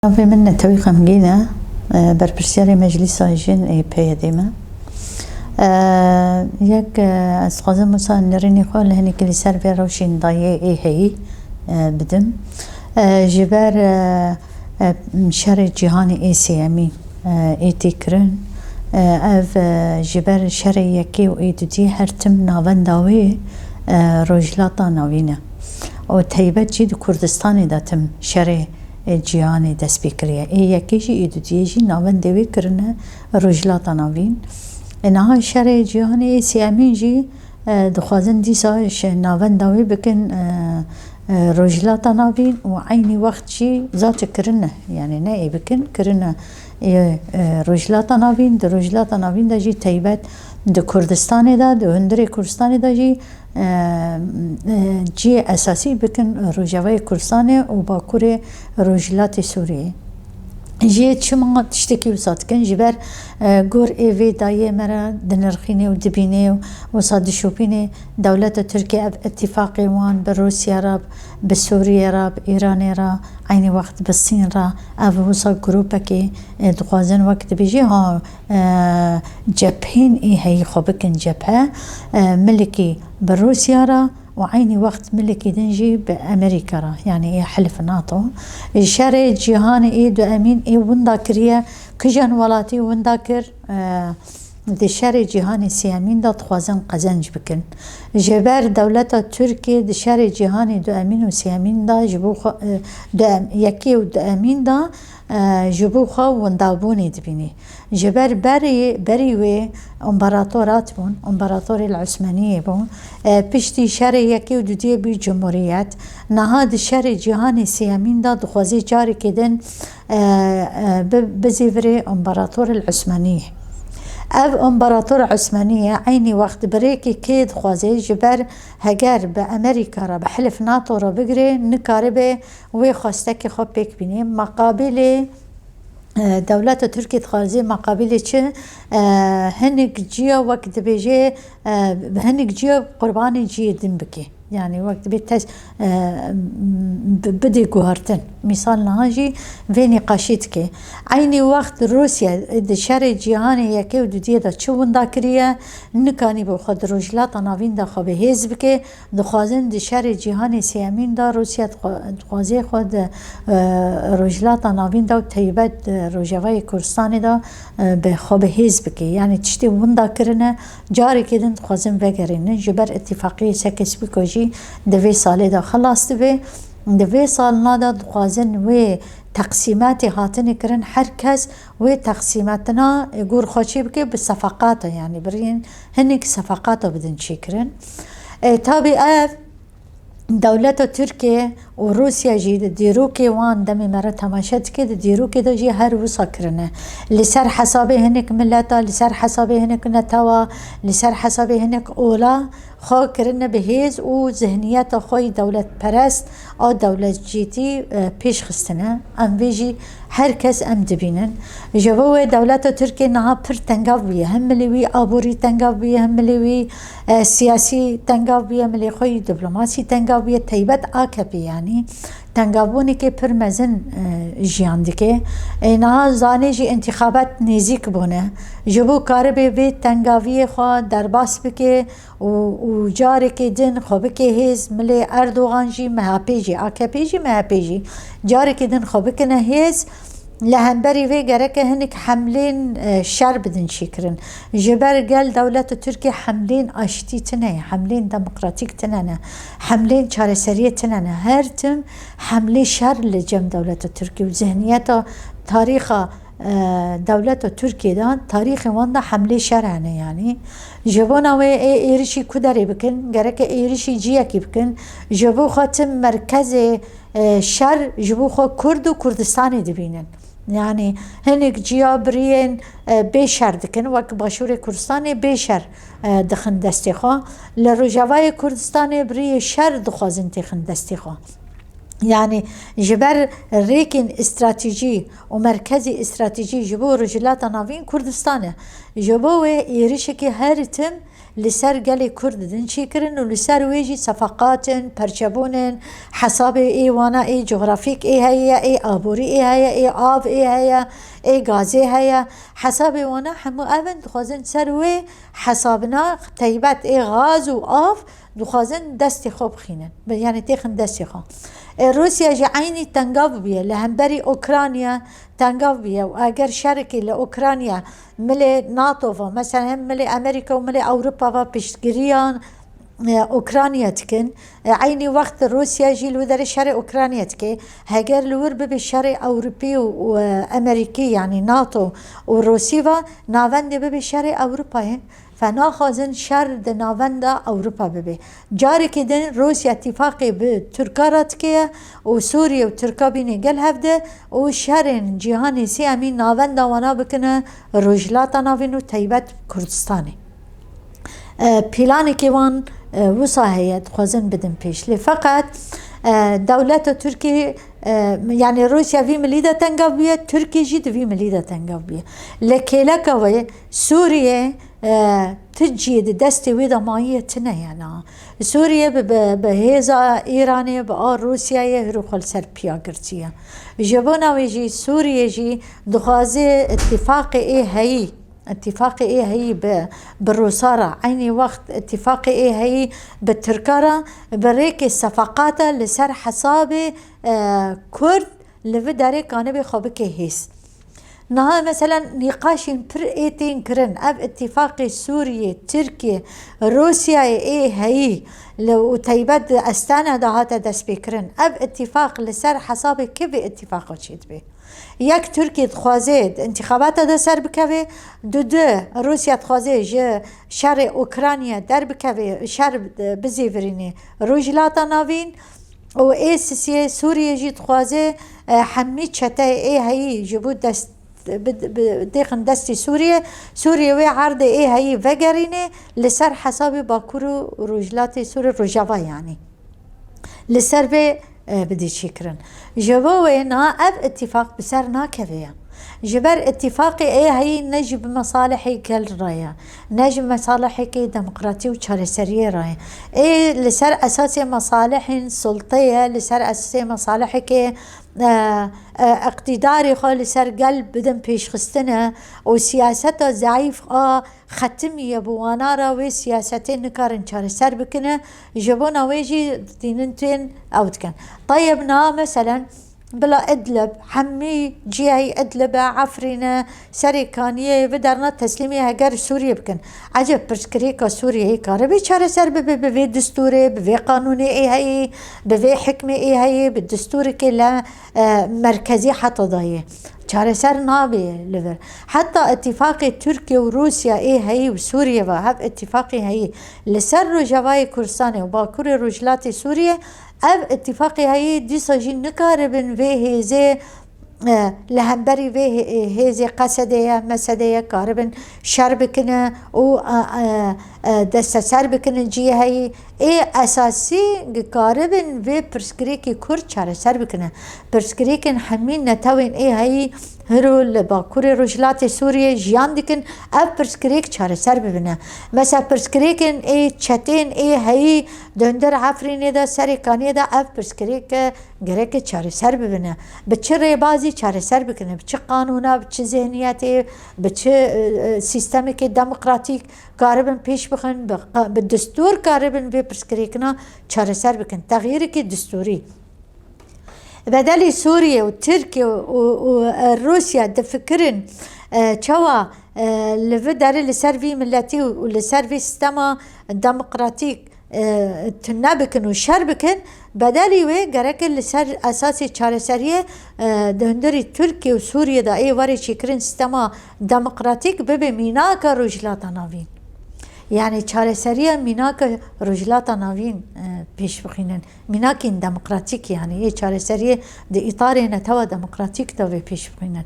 في من تويقة مجينا برپرسیاری مجلس جن ای پیدیمه یک از قاضی موسا نرینی خواه لهنی کلی سر بی روشین دایه ای هی بدم جبر شر جهانی ای سیامی ای تکرن اف جبر شر یکی و ای دوتی هر تم ناون داوی روجلاتا ناوینه و تیبت جید کردستانی داتم شر جیانی دست بکریه ای یکیشی ای دوتیجی ناون دوی کرنه روجلاتا ناوین اینها شر جیانی ای سیامین جی دخوازن دیسا ناون داوی بکن روجلاتا ناوین و عینی وقت جی ذات کرنه یعنی نه ای بکن کرنه روجلاتا ناوین در روجلاتا ناوین دا جی تیبت در کردستان دا در هندر کردستان دا جی اساسی بکن روجوای کردستان و باکور روجلات سوریه جی چما تشتکی وسط کن جبر گور ایوی دایه مرا دنرخینه و دبینه و صاد شوپینه دولت ترکیه اتفاقی وان به روسیه را به سوریه را به ایران را عین وقت به صین را اوسا گروپه که دخوازن وقت بیجی ها جبهین ای هی خوبکن جبهه ملکی به روسیه را وعيني وقت ملكي دنجي بأمريكا را يعني إيه حلف ناتو شر جهاني إيه دو أمين إيه ونداكرية كجان ولاتي ونداكر دي شر جهاني سيامين دا تخوازن قزنج بكن جبر دولة تركيا دي شر جهاني دو أمين وسيامين دا جبوخ يكي ودو أمين دا جبوخا وندابوني دبيني جبر بريوي امبراطورات بون امبراطوري العثمانية بون پشتی شر یکی و دودیه بی جمهوریت نهاد شر جهانی سیامین دا دخوازی جاری کدن بزیوری امبراطور العثمانیه او امبراطور عثمانیه عینی وقت بریکی که دخوازی جبر هگر به امریکا را به حلف ناتو را بگره نکاره به وی خواسته که خوب پیک بینیم مقابل دولت ترکیه خارجی مقابل چه هنگ جیا وقت بیجه هنگ جیا قربانی جی دن بکی يعني وقت بيتس بدي جوهرتن مثال نهاجي في نقاشيتك عيني وقت روسيا دشار جهاني يكي ودودية دا چون داكريا نكاني بخد روجلات ناوين دا خب حزبك دخوازن دشار جهاني سيامين دا روسيا دخوازي خود روجلات ناوين دا تيبت روجوای كردستان دا بخب حزبك يعني تشتي ون داكرنا جاري كدن دخوازن بگرين جبر اتفاقية سكس بكوجي دوی ساله دا خلاص دوی سالنا دا دخوازن و تقسیمات هاتن کرن هر کس و تقسیماتنا گور خوشی بکه بصفقات يعني برين هنك صفقات بدن چی کرن تابع اف دولت ترکیه و روسیا جی دیروکی وان دمی مرا تماشات که دیروکی دا جی هر وسا کرنه لسر حسابه هنک ملتا لسر حسابه هنک نتوا لسر حسابه هنک اولا خو کرنه بهیز و ذهنیت خوی دولت پرست او دولت جیتی پیش خستنه ام ویجی هر کس ام دبینن جواب دولت ترکیه نها پر تنگاو بیه هم ملیوی آبوری تنگاو بیه هم ملیوی سیاسی تنگاو بیه ملی خوی دیپلماسی تنگاو بیه تیبت آکپی یعنی تنگاوونی که پر مزن جیاندی که اینها زانی جی انتخابات نزیک بونه جبو کاربه به تنگاوی خواه درباس بکه و جاری که دن خوبه که هیز ملی اردوغان جی مهاپی جی آکپی جی مهاپی جی جاری که دن خوبه که نه هیز لهنبري في جرك هنك حملين شر بدن شكرن جبر قال دولة تركيا حملين اشتي تناي حملين ديمقراطيك تنانا حملين شارسرية تنانا هرتم حملي شر لجم دولة تركيا وذهنيتها تاريخ دولة تركيا ده تاريخ واندا حملي شرعنه يعني جبونا و ايرشي كدري بكن جرك ايرشي جياكي بكن جبو خاتم مركز شر جبو خو كرد و كردستاني دبينن يعني هنك جيابرين بشر دكن وك باشور كردستاني بشر دخن دستي خو لروجاوای كردستاني بري شر دخوازن تخن دستي خو يعني جبر ريكن استراتيجي ومركزي استراتيجي جبو رجلات نافين كردستان جبو يريشكي هارتم لسر قالي كرد دنشيكرن ولسر ويجي صفقات برشبون حساب اي وانا اي جغرافيك اي هيا اي ابوري اي هيا اي آب اي هيا اي غازي هيا حساب وانا حمو اون دخوزن سروي حسابنا تيبات اي غاز و آب دخوزن دستي خوب خينن يعني تيخن دستي خوب روسيا جي عيني تنقاف بيه لهمبري اوكرانيا تنقاف بيه واگر شركي لاوكرانيا ملي ناتو مثلا ملي امريكا وملي اوروبا بيشتغريان اوكرانيا تكن عيني وقت روسيا جي الودر شرق اوكرانيا تكي هاجر لور بشرق اوروبي وامريكي يعني ناتو وروسيا نافند بشرق اوروبا فناخذن شر نافندا اوروبا ببي جاري كدن روسيا اتفاقي بتركيا تكيه وسوريا وتركيا بيني قال هفده وشرن جهاني سي امين نافندا وانا بكنا رجلات نافينو تيبت كردستاني بلاني كيوان وصاهية خوزن بدن بيش لي فقط دولة تركي يعني روسيا في مليدة تنقف بيه تركي جيد في مليدة تنقف بيه لكي سوريا تجي دستي ويدا ماية تنا يعني سوريا بهيزا إيرانية بقى روسيا يهرو سر بياغرتيا جبونا ويجي سوريا جي دخازي اتفاقي ايه هاي اتفاقي ايه هي بالروسارة عيني وقت اتفاقي ايه هي بالتركارة بريك الصفقات لسر حسابي كرد لفداري كان بخوبك هيس نها مثلا نقاشين بر ايتين كرن اب اتفاقي سوريا تركيا روسيا ايه هي لو تيبد استانا دهاتا دس بكرن اب اتفاق لسر حسابي كيف اتفاق وشيد به یک ترکیه تخوازید انتخابات دا سر بکوه دو روسیا تخوازید جه شر اوکرانیا در بکوه شر بزیورینی روجلاتا ناوین و ایسیسی سوریه جی تخوازید حمی چته ای هایی جبود دست ديخن دستي سوريا وي عرض ايه هي وگرينه لسر حساب باكور روجلات سوريا روجاوا يعني لسر به بدي شكرا جبوه نا اب اتفاق بسر ناكفيا جبر اتفاقي ايه هي نجب مصالحي كل رايا نجب مصالحي كي ديمقراطي وشارسرية رايا ايه لسر اساسي مصالح سلطية لسر اساسي مصالحي كي اقتداري خو لسر قلب بدن بيش خستنا وسياسته ضعيف ختمية بوانارا وسياستين نكارن شارسر بكنا جبونا ويجي دينتين اوتكن طيبنا مثلا بلا ادلب حمي جيهي ادلب عفرينه سريكانيه بدرنا تسليميه هجر سوريا بكن عجب برسكريكا سوريا هي كاربي شار سر بفي دستوري بفي قانوني اي هي بفي حكمه اي هي بالدستور كلا مركزي حتى ضايه شار سر نابي ليفر حتى اتفاقي تركيا وروسيا اي هي وسوريا وهب اتفاقي هي لسر جواي كردستان وباكور رجلات سوريا اب اتفاقي هاي دي سجين نكاربن في هيزي لهمبري في هيزي قصدية مسدية كاربن شربكنا و دست سربكنا جي هاي اي اساسي كاربن في برسكريكي كورد شار سربكنا برسكريكن حمين نتاوين اي هاي هرو لباكور رجلات سوريا جيان ديكن اف برسكريك شار سربنا مثلا برسكريكن اي تشاتين اي هاي دندر عفريني دا سريكاني دا اف برسكريك غريك شار سربنا بتشري بازي شار سربكنا بتش قانونا بتش ذهنياتي بتش سيستمك ديمقراطيك كاربن بيش بخن بالدستور كاربن في برسكريكنا شار سربكن تغييرك الدستوري بدل سوريا وتركيا وروسيا دفكرن شوا لفدر لسرفي ملتي ولسرفي سيستما ديمقراطيك تنابكن وشربكن بدالي وي جرك لسر اساسي شارسريه دهندري تركيا وسوريا دا اي وري شكرن سيستما ديمقراطيك ببي ميناك رجلات نافين يعني شارسريه ميناك رجلات نافين بيش بخينن ميناكين ديمقراطيك يعني ايه شارسريه دي اطار نتوا ديمقراطيك تو بيش بخينن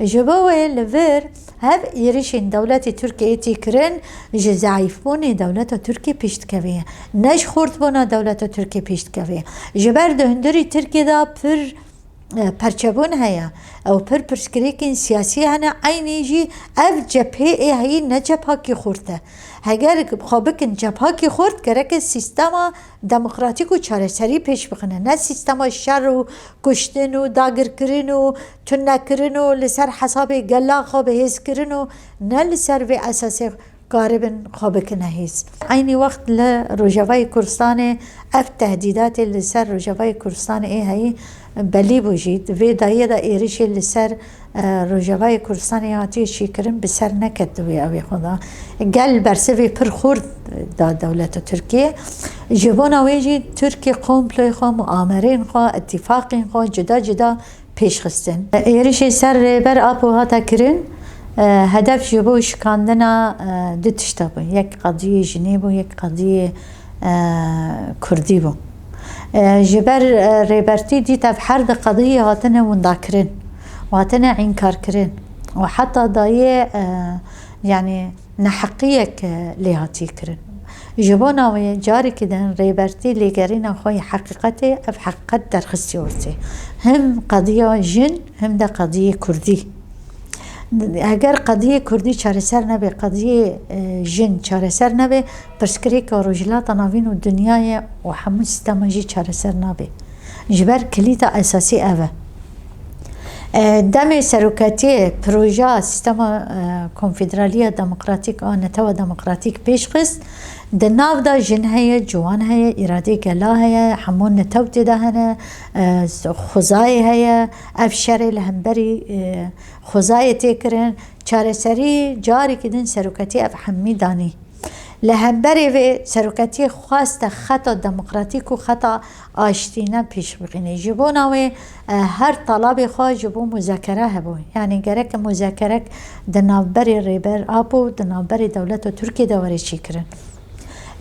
جبوه لفر هف يريشين دولة تركيا تكرن جزعيفون دولة تركيا بيشت كويه نش خورد بنا دولة تركيا بيشت كويه جبر دهندري تركيا دا پر پرچبون هيا او پر پرسکریکین سیاسی هنه عینی جی اف جبهه هی نه جبهه کی خورده اگر خوابکن جبهه کی خورد گرک سیستم دموکراتیک و چارەسەری پیش بخنه نه سیستم شر و کشتن و داگر کرن و تنه کرن و لسر حساب گلا خواب هز کرن و نه لسر و اساس قاربن خوابکن هیز عینی وقت لروجوای کردستان اف تهدیدات لسر روجوای کردستان هی بلی بوجید و دایه دا ایریشی لسر روجوای کردستانی هاتی شیکرن بسر نکد دوی اوی خدا گل برسوی پر خورد دا دولت ترکیه جبان اویجی ترکی قومپلوی خواه معامرین خواه اتفاقین خواه جدا جدا پیش خستن ایریشی سر بر آپو هاتا کرن هدف جبو شکاندنا دو تشتا بو یک قضیه جنی بو یک قضیه کردی بو جبر ريبرتي دي تف حرد قضية هاتنا ونداكرين وهاتنا إنكار كرين وحتى ضايع يعني نحقيك لهاتي كرين جبونا وجاري كده ريبرتي اللي قرينا خوي حقيقتي أف حقيقة درخصي ورتي هم قضية جن هم ده قضية كردي اگر قضیه کردی چارەسەر نبه قضیه جن چارەسەر نبه پرسکری که روجلات ناوین و دنیای و همون سیستم جی چارەسەر نبه جبر کلیت اساسی اوه دم سروکتی پروژه سیستم کنفدرالی دموکراتیک نتو دموکراتیک پیش خست د ناو دا جن هيا جوان هيا اراده گلا هيا همون نتو تده هنه خوزای هيا افشار لهمبری خوزای تکرن چارەسەری جاری کدن سروکتی اف همی دانی لهمبری و سروکتی خواست خطا دموکراتیک و خطا آشتینه پیش بقینه جبونا و هر طلب خواه جبو مذاکره هبو یعنی گرک مذاکره دنابری ریبر آبو دنابری دولت و ترکی دواری چی کرن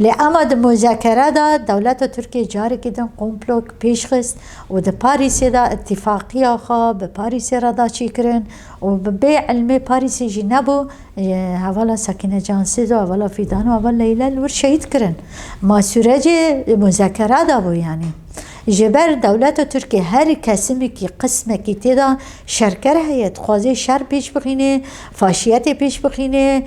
لأما د مذاکره دا دولت ترکیه جاری کدن قومپلوک پیش خست و د پاریسی دا اتفاقی خواه به پاریسی را دا چی کرن و به علم پاریسی جی نبو اولا ساکینه جانسیز و اولا فیدان و اولا لیلل ور شهید کرن ما سورج مذاکره دا بو یعنی جبر دولت ترکیه هر کسمی که قسمه که تیدا شرکر هید خوازه شر پیش بخینه فاشیت پیش بخینه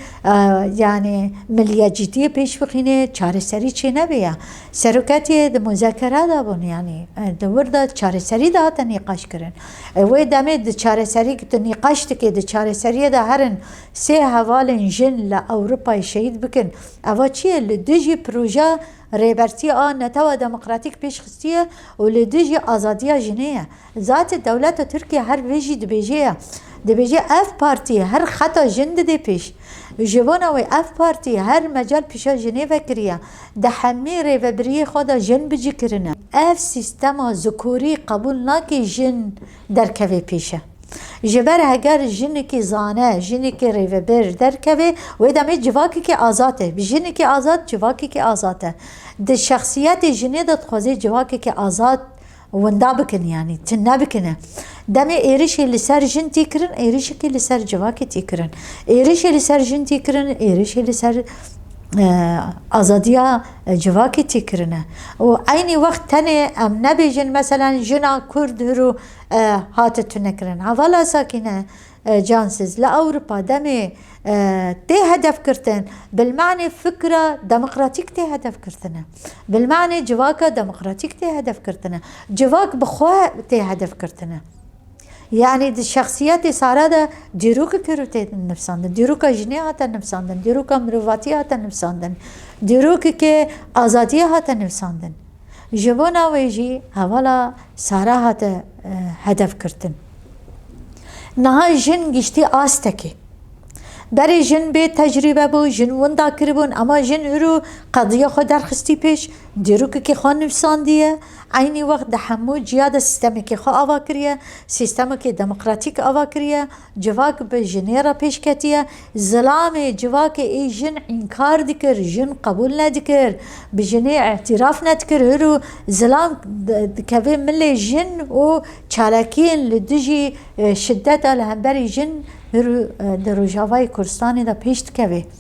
یعنی ملیاجیتی پیش بخینه چارەسەری چی نبیه سروکتی د مذاکره دا بون یعنی دور دا چارەسەری دا تا نیقاش کرن و دمه د چارەسەری که نیقاش تکی د چارەسەری دا هرن سه حوال جن لأوروپا شهید بکن اوا چیه لدوجی پروژه ريبرتي نتوى ديمقراطيك بيش خستيه ولديجي ازاديه جنيه ذات الدولة تركيا هر بيجي دبيجي اف بارتي هر خطا جند دي بيش جبونا و اف بارتي هر مجال بيشا جنيفا كريا ده حمي ريبري خدا جن بجي كرنا اف سيستما ذكوري قبول ناكي جن دركوي بيشا جبر هگر جن کی زانه جن کی ریوبر درکوه و دمی جواکی کی آزاده بجن کی آزاد جواکی کی آزاده د شخصیت جنی داد خوازه جواکی کی آزاد وندا بکن یعنی تنه بکنه دمی ایریشی لسر جن تیکرن ایریشی کی لسر جواکی تیکرن ایریشی لسر جن تیکرن ایریشی لسر آزادیا جواکی تیکرنه و اینی وقت تنه ام نبیجن مثلا جنا کرد رو هاتتو نکرن حوالا ساکینه جانسز لأوروبا دمي تي هدف كرتن بالمعنى فكرة ديمقراطيك تي هدف كرتنا بالمعنى جواكا ديمقراطيك تي هدف كرتنا جواك بخوا تي هدف كرتنا يعني دي الشخصيات صارادة ديروكا كروتي نفساندن ديروكا جنيهاتا نفساندن ديروكا مروفاتيهاتا نفساندن ديروكا كي آزاديهاتا نفساندن جبونا ويجي هوالا ساراهاتا هدف كرتن نها جن گشتی آستکی برای جن به تجربه بو جن وندا کربون اما جن هرو قضیه خود درخستی پیش دیرو که خان نفساندیه عینی وقت ده همو جیاد سیستمی که خواه آوا کریه سیستمی که دموکراتیک آوا کریه جواک به جنه را پیش کتیه ظلام جواک ای جن انکار دکر جن قبول ندکر به جنه اعتراف ندکر هرو ظلام دکوه ملی جن و چالکین لدجی شدت الهنبری جن هرو در روجاوای کردستانی دا پیش دکوه